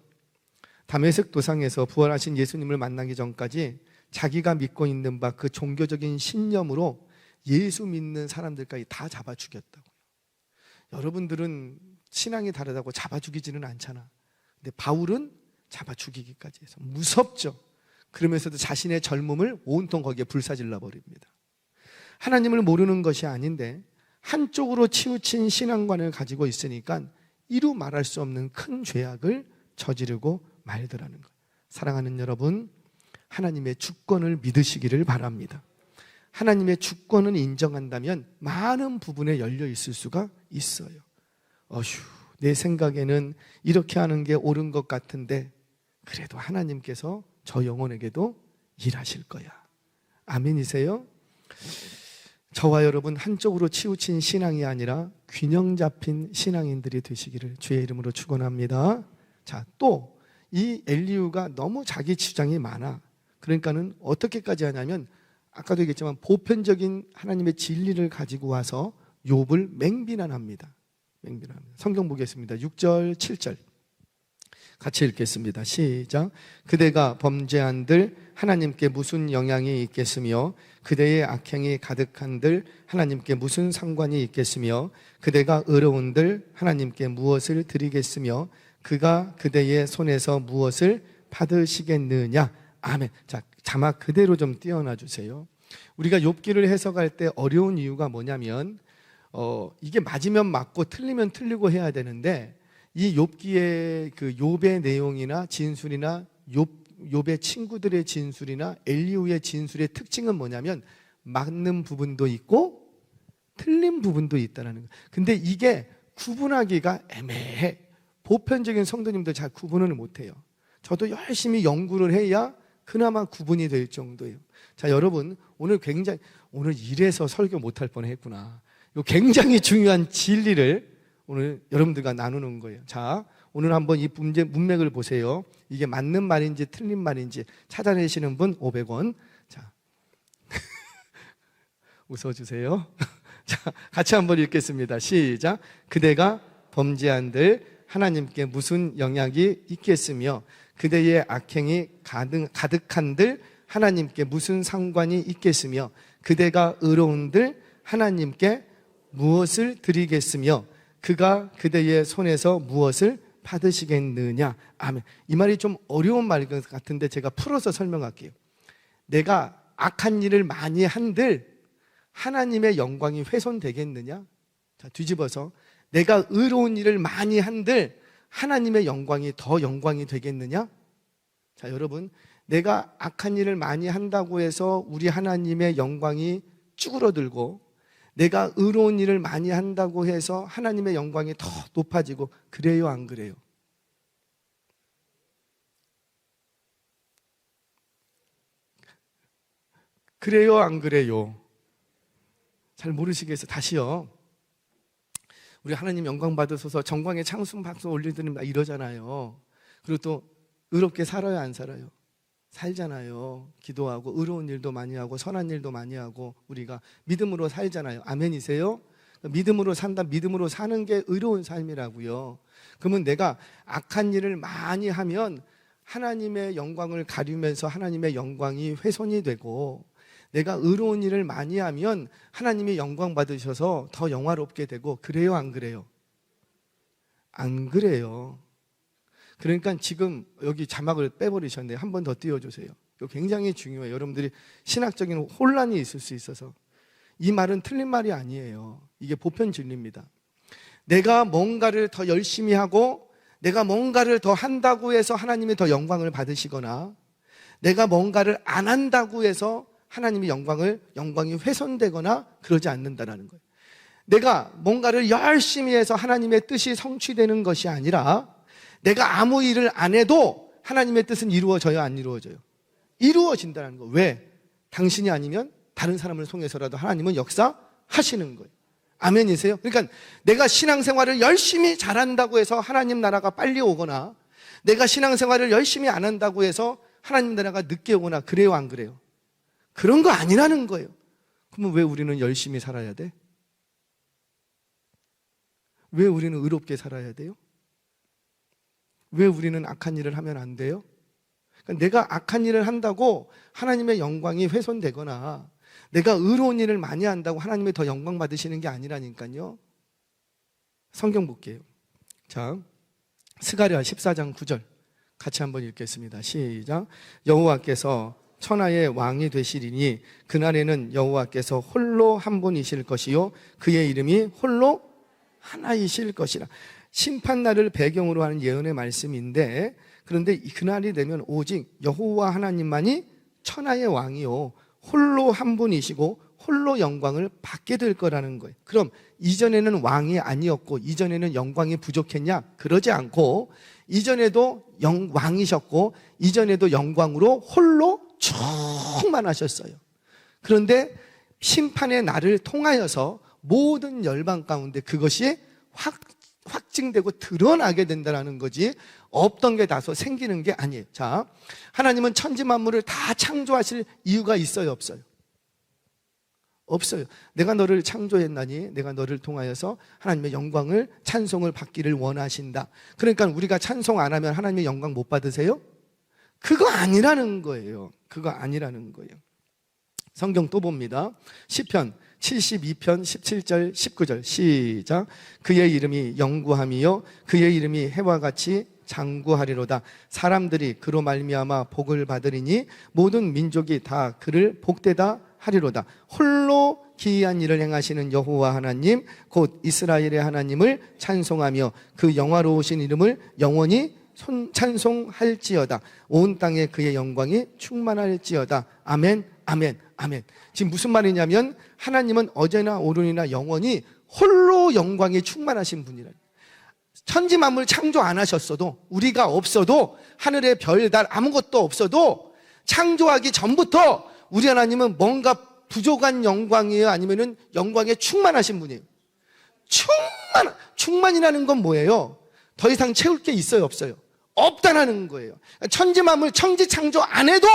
다메섹 도상에서 부활하신 예수님을 만나기 전까지 자기가 믿고 있는 바 그 종교적인 신념으로 예수 믿는 사람들까지 다 잡아 죽였다고요. 여러분들은 신앙이 다르다고 잡아 죽이지는 않잖아. 근데 바울은 잡아 죽이기까지 해서 무섭죠. 그러면서도 자신의 젊음을 온통 거기에 불사질러 버립니다. 하나님을 모르는 것이 아닌데 한쪽으로 치우친 신앙관을 가지고 있으니까 이루 말할 수 없는 큰 죄악을 저지르고 말더라는 거예요. 사랑하는 여러분, 하나님의 주권을 믿으시기를 바랍니다. 하나님의 주권을 인정한다면 많은 부분에 열려 있을 수가 있어요. 내 생각에는 이렇게 하는 게 옳은 것 같은데 그래도 하나님께서 저 영혼에게도 일하실 거야. 아멘이세요? 저와 여러분 한쪽으로 치우친 신앙이 아니라 균형 잡힌 신앙인들이 되시기를 주의 이름으로 축원합니다. 자, 또 이 엘리후가 너무 자기 주장이 많아. 그러니까는 어떻게까지 하냐면 아까도 얘기했지만 보편적인 하나님의 진리를 가지고 와서 욥을 맹비난합니다. 성경 보겠습니다. 6절 7절 같이 읽겠습니다. 시작. 그대가 범죄한들 하나님께 무슨 영향이 있겠으며 그대의 악행이 가득한들 하나님께 무슨 상관이 있겠으며 그대가 의로운들 하나님께 무엇을 드리겠으며 그가 그대의 손에서 무엇을 받으시겠느냐. 아멘. 자, 자막 그대로 좀 띄워놔 주세요. 우리가 욥기를 해석할 때 어려운 이유가 뭐냐면 이게 맞으면 맞고 틀리면 틀리고 해야 되는데 이 욥기의 그 욥의 내용이나 진술이나 욥의 친구들의 진술이나 엘리후의 진술의 특징은 뭐냐면 맞는 부분도 있고 틀린 부분도 있다는 거예요. 근데 이게 구분하기가 애매해. 보편적인 성도님들 잘 구분을 못해요. 저도 열심히 연구를 해야 그나마 구분이 될 정도예요. 자, 여러분 오늘 이래서 설교 못할 뻔했구나. 이 굉장히 중요한 진리를 오늘 여러분들과 나누는 거예요. 자, 오늘 한번 이 문맥을 보세요. 이게 맞는 말인지 틀린 말인지 찾아내시는 분 500원. 자, 웃어주세요. 자, 같이 한번 읽겠습니다. 시작. 그대가 범죄한들 하나님께 무슨 영향이 있겠으며 그대의 악행이 가득한들 하나님께 무슨 상관이 있겠으며 그대가 의로운들 하나님께 무엇을 드리겠으며 그가 그대의 손에서 무엇을 받으시겠느냐. 아멘. 이 말이 좀 어려운 말 같은데 제가 풀어서 설명할게요. 내가 악한 일을 많이 한들 하나님의 영광이 훼손되겠느냐. 자, 뒤집어서 내가 의로운 일을 많이 한들 하나님의 영광이 더 영광이 되겠느냐? 자, 여러분, 내가 악한 일을 많이 한다고 해서 우리 하나님의 영광이 쭈그러들고 내가 의로운 일을 많이 한다고 해서 하나님의 영광이 더 높아지고 그래요, 안 그래요? 그래요, 안 그래요? 잘 모르시겠어요. 다시요. 우리 하나님 영광 받으소서 정광의 창순 박수 올려드립니다 이러잖아요. 그리고 또 의롭게 살아요, 안 살아요? 살잖아요. 기도하고 의로운 일도 많이 하고 선한 일도 많이 하고 우리가 믿음으로 살잖아요. 아멘이세요? 믿음으로 산다. 믿음으로 사는 게 의로운 삶이라고요. 그러면 내가 악한 일을 많이 하면 하나님의 영광을 가리면서 하나님의 영광이 훼손이 되고 내가 의로운 일을 많이 하면 하나님이 영광 받으셔서 더 영화롭게 되고 그래요, 안 그래요? 안 그래요. 그러니까 지금 여기 자막을 빼버리셨네요. 한 번 더 띄워주세요. 이거 굉장히 중요해요. 여러분들이 신학적인 혼란이 있을 수 있어서. 이 말은 틀린 말이 아니에요. 이게 보편 진리입니다. 내가 뭔가를 더 열심히 하고 내가 뭔가를 더 한다고 해서 하나님이 더 영광을 받으시거나, 내가 뭔가를 안 한다고 해서 하나님의 영광이 훼손되거나 그러지 않는다라는 거예요. 내가 뭔가를 열심히 해서 하나님의 뜻이 성취되는 것이 아니라, 내가 아무 일을 안 해도 하나님의 뜻은 이루어져요, 안 이루어져요? 이루어진다는 거. 왜? 당신이 아니면 다른 사람을 통해서라도 하나님은 역사하시는 거예요. 아멘이세요? 그러니까 내가 신앙생활을 열심히 잘한다고 해서 하나님 나라가 빨리 오거나, 내가 신앙생활을 열심히 안 한다고 해서 하나님 나라가 늦게 오거나, 그래요, 안 그래요? 그런 거 아니라는 거예요. 그러면 왜 우리는 열심히 살아야 돼? 왜 우리는 의롭게 살아야 돼요? 왜 우리는 악한 일을 하면 안 돼요? 그러니까 내가 악한 일을 한다고 하나님의 영광이 훼손되거나, 내가 의로운 일을 많이 한다고 하나님이 더 영광 받으시는 게 아니라니까요. 성경 볼게요. 자, 스가랴 14장 9절 같이 한번 읽겠습니다. 시작. 여호와께서 천하의 왕이 되시리니 그날에는 여호와께서 홀로 한 분이실 것이요 그의 이름이 홀로 하나이실 것이라. 심판날을 배경으로 하는 예언의 말씀인데, 그런데 그날이 되면 오직 여호와 하나님만이 천하의 왕이요 홀로 한 분이시고 홀로 영광을 받게 될 거라는 거예요. 그럼 이전에는 왕이 아니었고 이전에는 영광이 부족했냐? 그러지 않고, 이전에도 왕이셨고 이전에도 영광으로 홀로 충만하셨어요. 그런데 심판의 날을 통하여서 모든 열방 가운데 그것이 확증되고 드러나게 된다는 거지, 없던 게 다소 생기는 게 아니에요. 자, 하나님은 천지 만물을 다 창조하실 이유가 있어요, 없어요? 없어요. 내가 너를 창조했나니 내가 너를 통하여서 하나님의 영광을, 찬송을 받기를 원하신다. 그러니까 우리가 찬송 안 하면 하나님의 영광 못 받으세요? 그거 아니라는 거예요. 그거 아니라는 거예요. 성경 또 봅니다. 시편 72편 17절 19절 시작. 그의 이름이 영구함이요 그의 이름이 해와 같이 장구하리로다. 사람들이 그로 말미암아 복을 받으리니 모든 민족이 다 그를 복되다 하리로다. 홀로 기이한 일을 행하시는 여호와 하나님 곧 이스라엘의 하나님을 찬송하며 그 영화로우신 이름을 영원히 찬송할지어다. 온 땅에 그의 영광이 충만할지어다. 아멘, 아멘, 아멘. 지금 무슨 말이냐면 하나님은 어제나 오늘이나 영원히 홀로 영광이 충만하신 분이라. 천지 만물 창조 안 하셨어도, 우리가 없어도, 하늘의 별, 달 아무것도 없어도 창조하기 전부터 우리 하나님은 뭔가 부족한 영광이에요? 아니면은 영광에 충만하신 분이에요? 충만이라는 건 뭐예요? 더 이상 채울 게 있어요, 없어요? 없다라는 거예요. 천지 만물 천지 창조 안 해도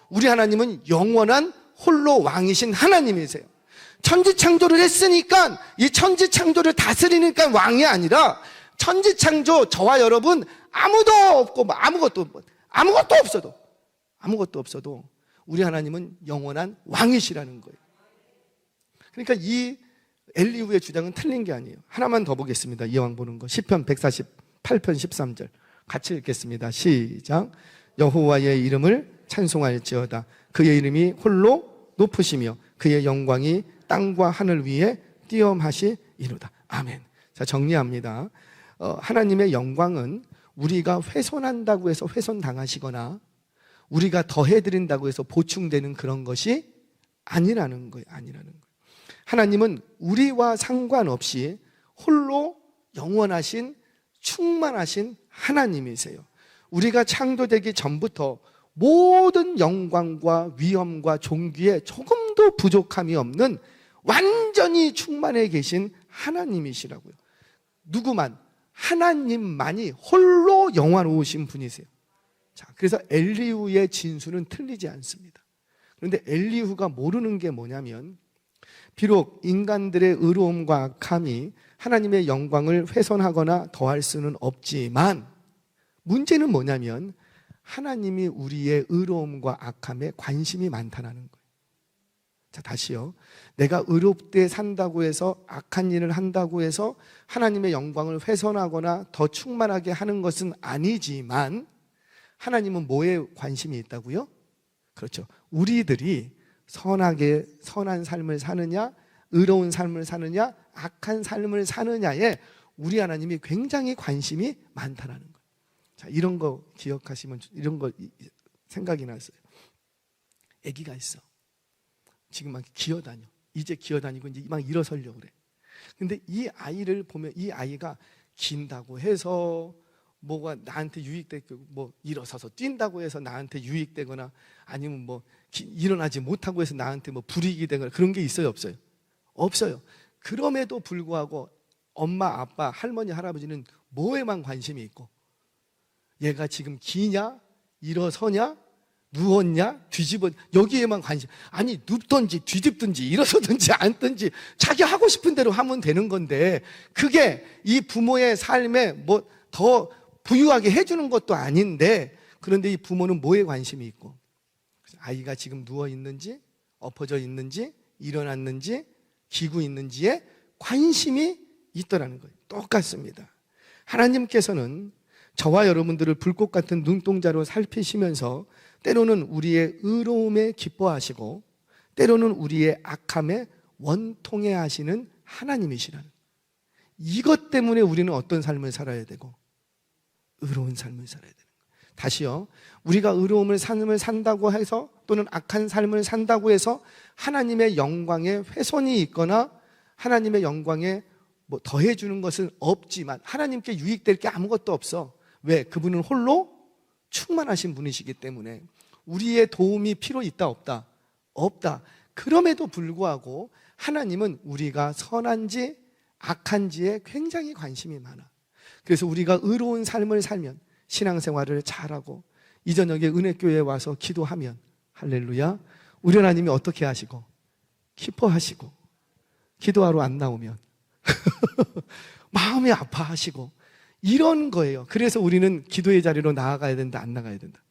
우리 하나님은 영원한 홀로 왕이신 하나님이세요. 천지 창조를 했으니까, 이 천지 창조를 다스리니까 왕이 아니라, 천지 창조 저와 여러분 아무도 없고 아무것도 없어도 우리 하나님은 영원한 왕이시라는 거예요. 그러니까 이 엘리후의 주장은 틀린 게 아니에요. 하나만 더 보겠습니다. 이왕 보는 거. 시편 148편 13절 같이 읽겠습니다. 시작. 여호와의 이름을 찬송할지어다. 그의 이름이 홀로 높으시며 그의 영광이 땅과 하늘 위에 띄엄하시이로다. 아멘. 자, 정리합니다. 하나님의 영광은 우리가 훼손한다고 해서 훼손당하시거나 우리가 더해드린다고 해서 보충되는 그런 것이 아니라는 거예요. 하나님은 우리와 상관없이 홀로 영원하신 충만하신 하나님이세요. 우리가 창조되기 전부터 모든 영광과 위엄과 존귀에 조금도 부족함이 없는 완전히 충만해 계신 하나님이시라고요. 누구만? 하나님만이 홀로 영화로우신 분이세요. 자, 그래서 엘리후의 진술은 틀리지 않습니다. 그런데 엘리후가 모르는 게 뭐냐면, 비록 인간들의 의로움과 악함이 하나님의 영광을 훼손하거나 더할 수는 없지만, 문제는 뭐냐면 하나님이 우리의 의로움과 악함에 관심이 많다는 거예요. 자, 다시요. 내가 의롭게 산다고 해서 악한 일을 한다고 해서 하나님의 영광을 훼손하거나 더 충만하게 하는 것은 아니지만, 하나님은 뭐에 관심이 있다고요? 그렇죠. 우리들이 선하게 선한 삶을 사느냐, 의로운 삶을 사느냐, 악한 삶을 사느냐에 우리 하나님이 굉장히 관심이 많다라는 거예요. 자, 이런 거 기억하시면, 이런 거 생각이 났어요. 아기가 있어. 지금 막 기어다녀. 이제 기어다니고 이제 막 일어서려고 그래. 근데 이 아이를 보면, 이 아이가 긴다고 해서 뭐가 나한테 유익되고, 뭐 일어서서 뛴다고 해서 나한테 유익되거나, 아니면 뭐 일어나지 못하고 해서 나한테 뭐 불이익이 되거나, 그런 게 있어요, 없어요? 없어요. 그럼에도 불구하고 엄마, 아빠, 할머니, 할아버지는 뭐에만 관심이 있고, 얘가 지금 기냐, 일어서냐, 누웠냐, 뒤집어, 여기에만 관심. 아니, 눕든지 뒤집든지 일어서든지 앉든지 자기 하고 싶은 대로 하면 되는 건데, 그게 이 부모의 삶에 뭐 더 부유하게 해주는 것도 아닌데, 그런데 이 부모는 뭐에 관심이 있고, 아이가 지금 누워 있는지, 엎어져 있는지, 일어났는지, 기고 있는지에 관심이 있더라는 거예요. 똑같습니다. 하나님께서는 저와 여러분들을 불꽃 같은 눈동자로 살피시면서 때로는 우리의 의로움에 기뻐하시고, 때로는 우리의 악함에 원통해 하시는 하나님이시라는, 이것 때문에 우리는 어떤 삶을 살아야 되고, 의로운 삶을 살아야 되는 거예요. 다시요. 우리가 의로움을 삶을 산다고 해서, 또는 악한 삶을 산다고 해서 하나님의 영광에 훼손이 있거나 하나님의 영광에 뭐 더해주는 것은 없지만, 하나님께 유익될 게 아무것도 없어. 왜? 그분은 홀로 충만하신 분이시기 때문에. 우리의 도움이 필요 있다, 없다? 없다. 그럼에도 불구하고 하나님은 우리가 선한지 악한지에 굉장히 관심이 많아. 그래서 우리가 의로운 삶을 살면, 신앙생활을 잘하고 이 저녁에 은혜교회에 와서 기도하면, 할렐루야, 우리 하나님이 어떻게 하시고, 기뻐하시고, 기도하러 안 나오면 마음이 아파하시고, 이런 거예요. 그래서 우리는 기도의 자리로 나아가야 된다, 안 나가야 된다?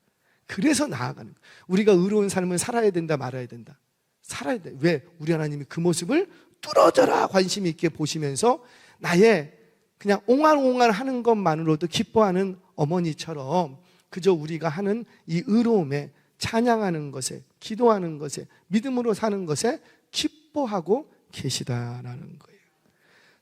그래서 나아가는 거예요. 우리가 의로운 삶을 살아야 된다, 말아야 된다? 살아야 돼. 왜? 우리 하나님이 그 모습을 뚫어져라 관심 있게 보시면서 나의 그냥 옹알옹알 하는 것만으로도 기뻐하는 어머니처럼, 그저 우리가 하는 이 의로움에, 찬양하는 것에, 기도하는 것에, 믿음으로 사는 것에 기뻐하고 계시다라는 거예요.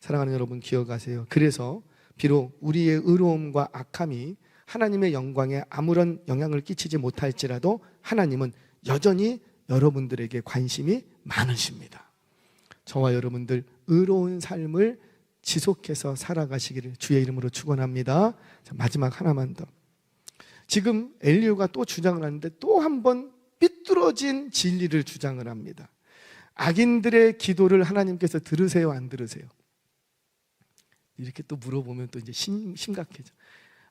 사랑하는 여러분, 기억하세요. 그래서 비록 우리의 의로움과 악함이 하나님의 영광에 아무런 영향을 끼치지 못할지라도 하나님은 여전히 여러분들에게 관심이 많으십니다. 저와 여러분들 의로운 삶을 지속해서 살아가시기를 주의 이름으로 축원합니다. 마지막 하나만 더. 지금 엘리후가 또 주장을 하는데 또 한 번 삐뚤어진 진리를 주장을 합니다. 악인들의 기도를 하나님께서 들으세요, 안 들으세요? 이렇게 또 물어보면 또 이제 심각해져.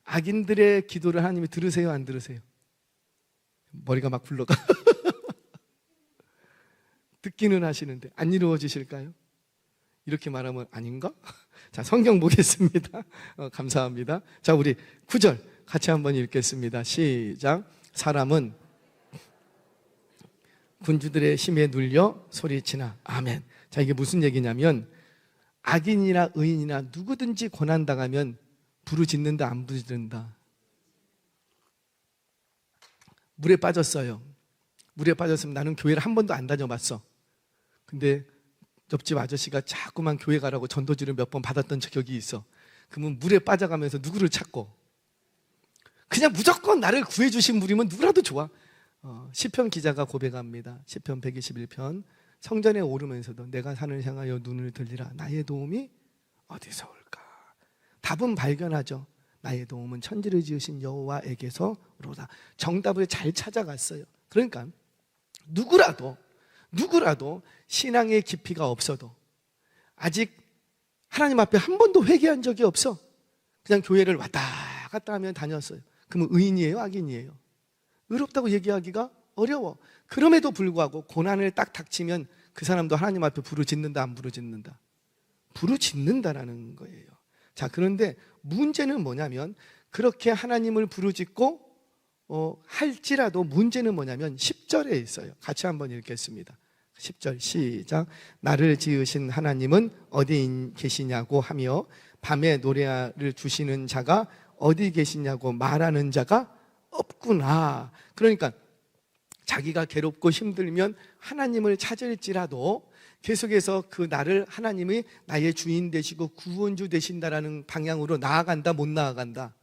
악인들의 기도를 하나님이 들으세요, 안 들으세요? 머리가 막 굴러가. 듣기는 하시는데 안 이루어지실까요? 이렇게 말하면 아닌가? 자, 성경 보겠습니다. 감사합니다. 자, 우리 9절 같이 한번 읽겠습니다. 시작. 사람은 군주들의 힘에 눌려 소리치나. 아멘. 자, 이게 무슨 얘기냐면, 악인이나 의인이나 누구든지 고난당하면 부르짖는다, 안 부르짖는다? 물에 빠졌어요. 물에 빠졌으면 나는 교회를 한 번도 안 다녀봤어. 근데 옆집 아저씨가 자꾸만 교회 가라고 전도지를 몇 번 받았던 적이 있어. 그러면 물에 빠져가면서 누구를 찾고, 그냥 무조건 나를 구해주신 분이면 누구라도 좋아. 시편 기자가 고백합니다. 시편 121편. 성전에 오르면서도 내가 산을 향하여 눈을 들리라. 나의 도움이 어디서 올까? 답은 발견하죠. 나의 도움은 천지를 지으신 여호와에게서로다. 정답을 잘 찾아갔어요. 그러니까 누구라도 신앙의 깊이가 없어도, 아직 하나님 앞에 한 번도 회개한 적이 없어, 그냥 교회를 왔다 갔다 하면 다녔어요. 그러면 의인이에요, 악인이에요? 의롭다고 얘기하기가 어려워. 그럼에도 불구하고 고난을 딱 닥치면 그 사람도 하나님 앞에 부르짖는다, 안 부르짖는다? 부르짖는다라는 거예요. 자, 그런데 문제는 뭐냐면, 그렇게 하나님을 부르짖고 할지라도 문제는 뭐냐면 10절에 있어요. 같이 한번 읽겠습니다. 10절 시작. 나를 지으신 하나님은 어디 계시냐고 하며 밤에 노래를 주시는 자가 어디 계시냐고 말하는 자가 없구나. 그러니까 자기가 괴롭고 힘들면 하나님을 찾을지라도 계속해서 그 나를 하나님이 나의 주인 되시고 구원주 되신다라는 방향으로 나아간다, 못 나아간다?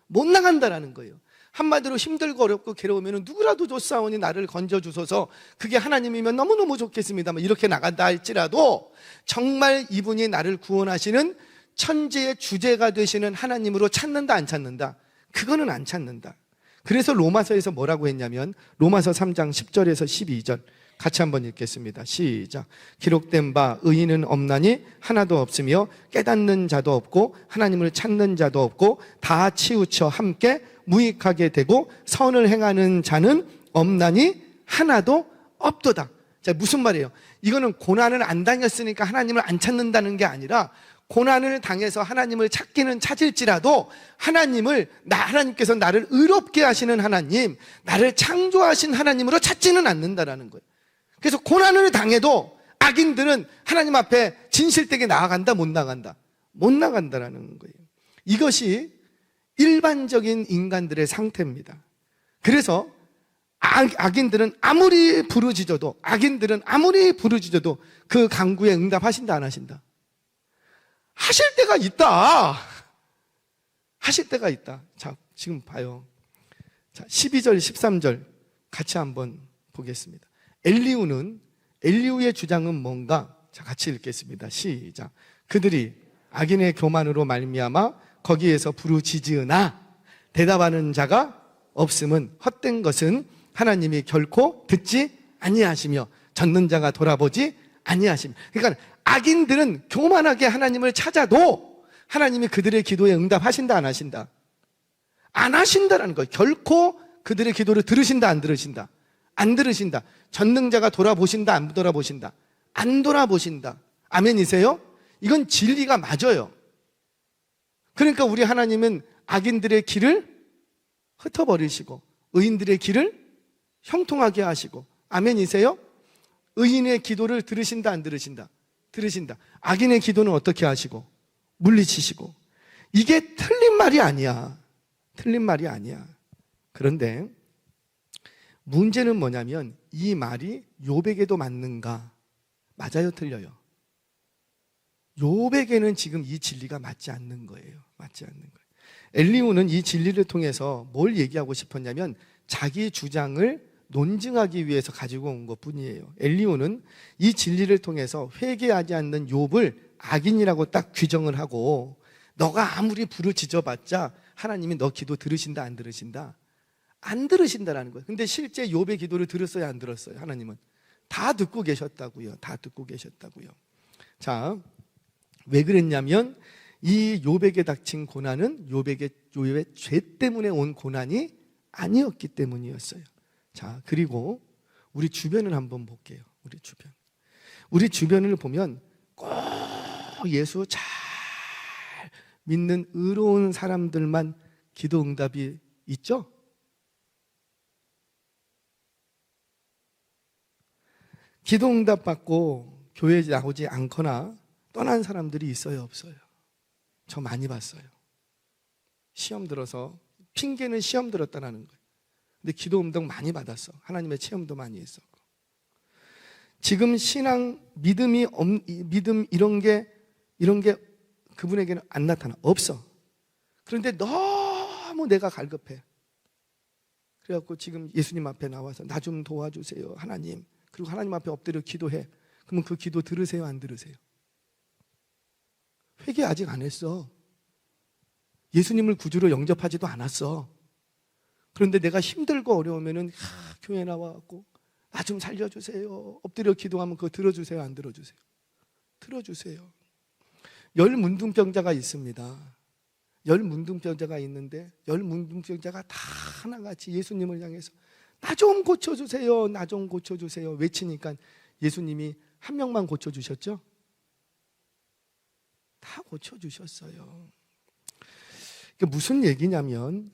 못 나간다라는 거예요. 한마디로 힘들고 어렵고 괴로우면 누구라도 좋사오니 나를 건져주소서, 그게 하나님이면 너무너무 좋겠습니다만 이렇게 나간다 할지라도 정말 이분이 나를 구원하시는 천지의 주제가 되시는 하나님으로 찾는다, 안 찾는다? 그거는 안 찾는다. 그래서 로마서에서 뭐라고 했냐면 로마서 3장 10절에서 12절 같이 한번 읽겠습니다. 시작. 기록된 바 의인은 없나니 하나도 없으며 깨닫는 자도 없고 하나님을 찾는 자도 없고 다 치우쳐 함께 무익하게 되고 선을 행하는 자는 없나니 하나도 없도다. 자, 무슨 말이에요? 이거는 고난을 안 당했으니까 하나님을 안 찾는다는 게 아니라 고난을 당해서 하나님을 찾기는 찾을지라도 하나님께서 나를 의롭게 하시는 하나님, 나를 창조하신 하나님으로 찾지는 않는다라는 거예요. 그래서 고난을 당해도 악인들은 하나님 앞에 진실되게 나아간다, 못 나간다? 못 나간다라는 거예요. 이것이 일반적인 인간들의 상태입니다. 그래서 악인들은 아무리 부르짖어도 그 간구에 응답하신다, 안 하신다? 하실 때가 있다. 하실 때가 있다. 자, 지금 봐요. 자, 12절, 13절 같이 한번 보겠습니다. 엘리후의 주장은 뭔가? 자, 같이 읽겠습니다. 시작. 그들이 악인의 교만으로 말미암아 거기에서 부르짖으나 대답하는 자가 없음은 헛된 것은 하나님이 결코 듣지 아니하시며 젖는 자가 돌아보지 아니하시며. 그러니까 악인들은 교만하게 하나님을 찾아도 하나님이 그들의 기도에 응답하신다, 안 하신다? 안 하신다라는 거예요. 결코 그들의 기도를 들으신다, 안 들으신다? 안 들으신다. 전능자가 돌아보신다, 안 돌아보신다? 안 돌아보신다. 아멘이세요? 이건 진리가 맞아요. 그러니까 우리 하나님은 악인들의 길을 흩어버리시고 의인들의 길을 형통하게 하시고, 아멘이세요? 의인의 기도를 들으신다, 안 들으신다? 들으신다. 악인의 기도는 어떻게 하시고? 물리치시고. 이게 틀린 말이 아니야. 틀린 말이 아니야. 그런데 문제는 뭐냐면 이 말이 욥에게도 맞는가? 맞아요, 틀려요? 욥에게는 지금 이 진리가 맞지 않는 거예요. 맞지 않는 거예요. 엘리후는 이 진리를 통해서 뭘 얘기하고 싶었냐면 자기 주장을 논증하기 위해서 가지고 온 것뿐이에요. 엘리후는 이 진리를 통해서 회개하지 않는 욥을 악인이라고 딱 규정을 하고, 너가 아무리 부르짖어봤자 하나님이 너 기도 들으신다, 안 들으신다? 안 들으신다라는 거예요. 근데 실제 욥의 기도를 들었어요, 안 들었어요? 하나님은 다 듣고 계셨다고요. 다 듣고 계셨다고요. 자, 왜 그랬냐면 이 욥에게 닥친 고난은 욥의 죄 때문에 온 고난이 아니었기 때문이었어요. 자, 그리고 우리 주변을 한번 볼게요. 우리 주변을 보면 꼭 예수 잘 믿는 의로운 사람들만 기도 응답이 있죠? 기도 응답 받고 교회에 나오지 않거나 떠난 사람들이 있어요, 없어요? 저 많이 봤어요. 시험 들어서, 핑계는 시험 들었다는 거예요. 근데 기도 응답 많이 받았어. 하나님의 체험도 많이 했었고. 지금 신앙, 믿음 이런 게 그분에게는 안 나타나. 없어. 그런데 너무 내가 갈급해. 그래갖고 지금 예수님 앞에 나와서 나 좀 도와주세요, 하나님. 그리고 하나님 앞에 엎드려 기도해. 그러면 그 기도 들으세요, 안 들으세요? 회개 아직 안 했어. 예수님을 구주로 영접하지도 않았어. 그런데 내가 힘들고 어려우면은 교회 나와갖고 나 좀 살려주세요. 엎드려 기도하면 그거 들어주세요, 안 들어주세요? 들어주세요. 열 문둥병자가 있습니다. 열 문둥병자가 있는데 열 문둥병자가 다 하나같이 예수님을 향해서 나 좀 고쳐주세요, 나 좀 고쳐주세요 외치니까 예수님이 한 명만 고쳐주셨죠? 다 고쳐주셨어요. 무슨 얘기냐면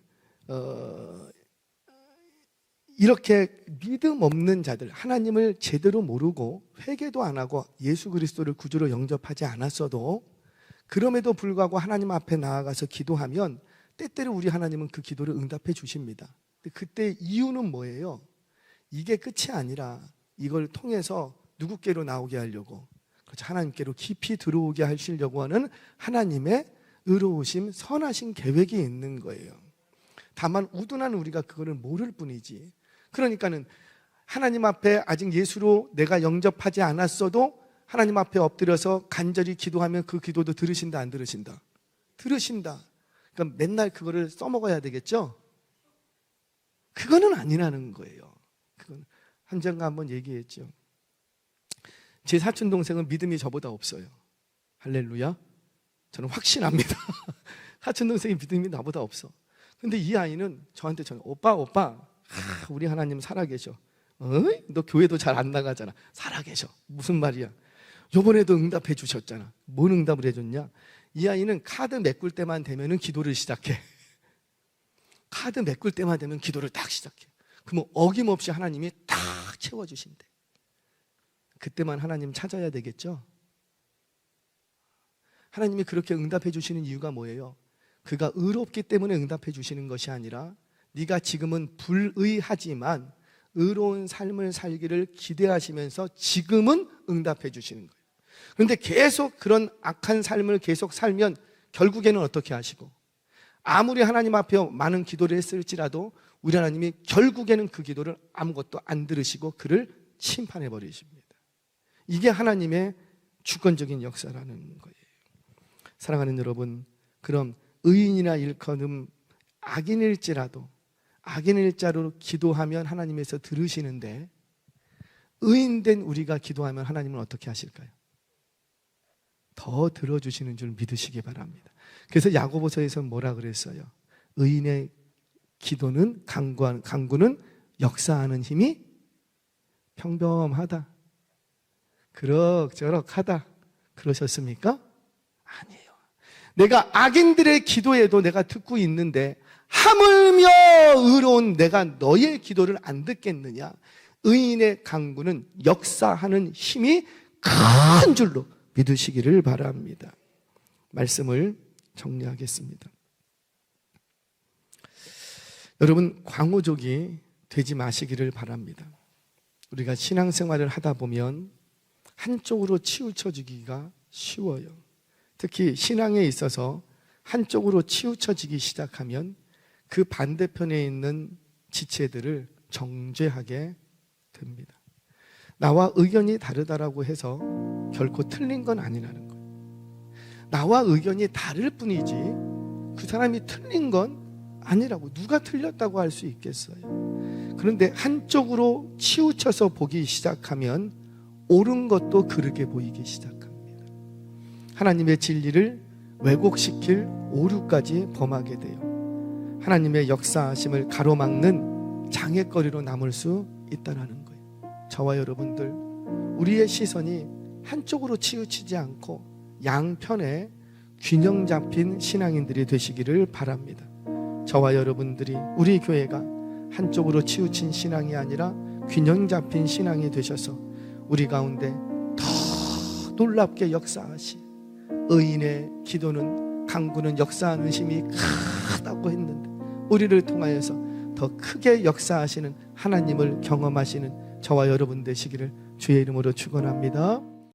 이렇게 믿음 없는 자들, 하나님을 제대로 모르고 회개도 안 하고 예수 그리스도를 구주로 영접하지 않았어도 그럼에도 불구하고 하나님 앞에 나아가서 기도하면 때때로 우리 하나님은 그 기도를 응답해 주십니다. 근데 그때 이유는 뭐예요? 이게 끝이 아니라 이걸 통해서 누구께로 나오게 하려고, 그렇죠, 하나님께로 깊이 들어오게 하시려고 하는 하나님의 의로우심, 선하신 계획이 있는 거예요. 다만 우둔한 우리가 그거를 모를 뿐이지. 그러니까는 하나님 앞에 아직 예수로 내가 영접하지 않았어도 하나님 앞에 엎드려서 간절히 기도하면 그 기도도 들으신다, 안 들으신다? 들으신다. 그러니까 맨날 그거를 써먹어야 되겠죠? 그거는 아니라는 거예요. 그건 한정가 한번 얘기했죠. 제 사촌 동생은 믿음이 저보다 없어요. 할렐루야. 저는 확신합니다. 사촌 동생이 믿음이 나보다 없어. 근데 이 아이는 저한테 오빠 우리 하나님 살아계셔. 어이? 너 교회도 잘 안 나가잖아. 살아계셔. 무슨 말이야? 요번에도 응답해 주셨잖아. 뭔 응답을 해줬냐? 이 아이는 카드 메꿀 때만 되면은 기도를 시작해. 카드 메꿀 때만 되면 기도를 딱 시작해. 그러면 어김없이 하나님이 딱 채워주신대. 그때만 하나님 찾아야 되겠죠? 하나님이 그렇게 응답해 주시는 이유가 뭐예요? 그가 의롭기 때문에 응답해 주시는 것이 아니라 네가 지금은 불의하지만 의로운 삶을 살기를 기대하시면서 지금은 응답해 주시는 거예요. 그런데 계속 그런 악한 삶을 계속 살면 결국에는 어떻게 하시고, 아무리 하나님 앞에 많은 기도를 했을지라도 우리 하나님이 결국에는 그 기도를 아무것도 안 들으시고 그를 심판해 버리십니다. 이게 하나님의 주권적인 역사라는 거예요. 사랑하는 여러분, 그럼 의인이나 일커름 악인일지라도 악인일자로 기도하면 하나님께서 들으시는데 의인된 우리가 기도하면 하나님은 어떻게 하실까요? 더 들어주시는 줄 믿으시기 바랍니다. 그래서 야고보서에서 뭐라 그랬어요? 의인의 기도는 간구는 역사하는 힘이 평범하다, 그럭저럭하다. 그러셨습니까? 아니에요. 내가 악인들의 기도에도 내가 듣고 있는데 하물며 의로운 내가 너의 기도를 안 듣겠느냐? 의인의 간구는 역사하는 힘이 큰 줄로 믿으시기를 바랍니다. 말씀을 정리하겠습니다. 여러분, 광호족이 되지 마시기를 바랍니다. 우리가 신앙생활을 하다 보면 한쪽으로 치우쳐지기가 쉬워요. 특히 신앙에 있어서 한쪽으로 치우쳐지기 시작하면 그 반대편에 있는 지체들을 정죄하게 됩니다. 나와 의견이 다르다라고 해서 결코 틀린 건 아니라는 거예요. 나와 의견이 다를 뿐이지 그 사람이 틀린 건 아니라고. 누가 틀렸다고 할 수 있겠어요? 그런데 한쪽으로 치우쳐서 보기 시작하면 옳은 것도 그르게 보이기 시작합니다. 하나님의 진리를 왜곡시킬 오류까지 범하게 돼요. 하나님의 역사하심을 가로막는 장애거리로 남을 수 있다는 거예요. 저와 여러분들, 우리의 시선이 한쪽으로 치우치지 않고 양편에 균형 잡힌 신앙인들이 되시기를 바랍니다. 저와 여러분들이, 우리 교회가 한쪽으로 치우친 신앙이 아니라 균형 잡힌 신앙이 되셔서 우리 가운데 더 놀랍게 역사하시, 의인의 기도는 간구는 역사하는 힘이 크다고 했는데 우리를 통하여서 더 크게 역사하시는 하나님을 경험하시는 저와 여러분 되시기를 주의 이름으로 축원합니다.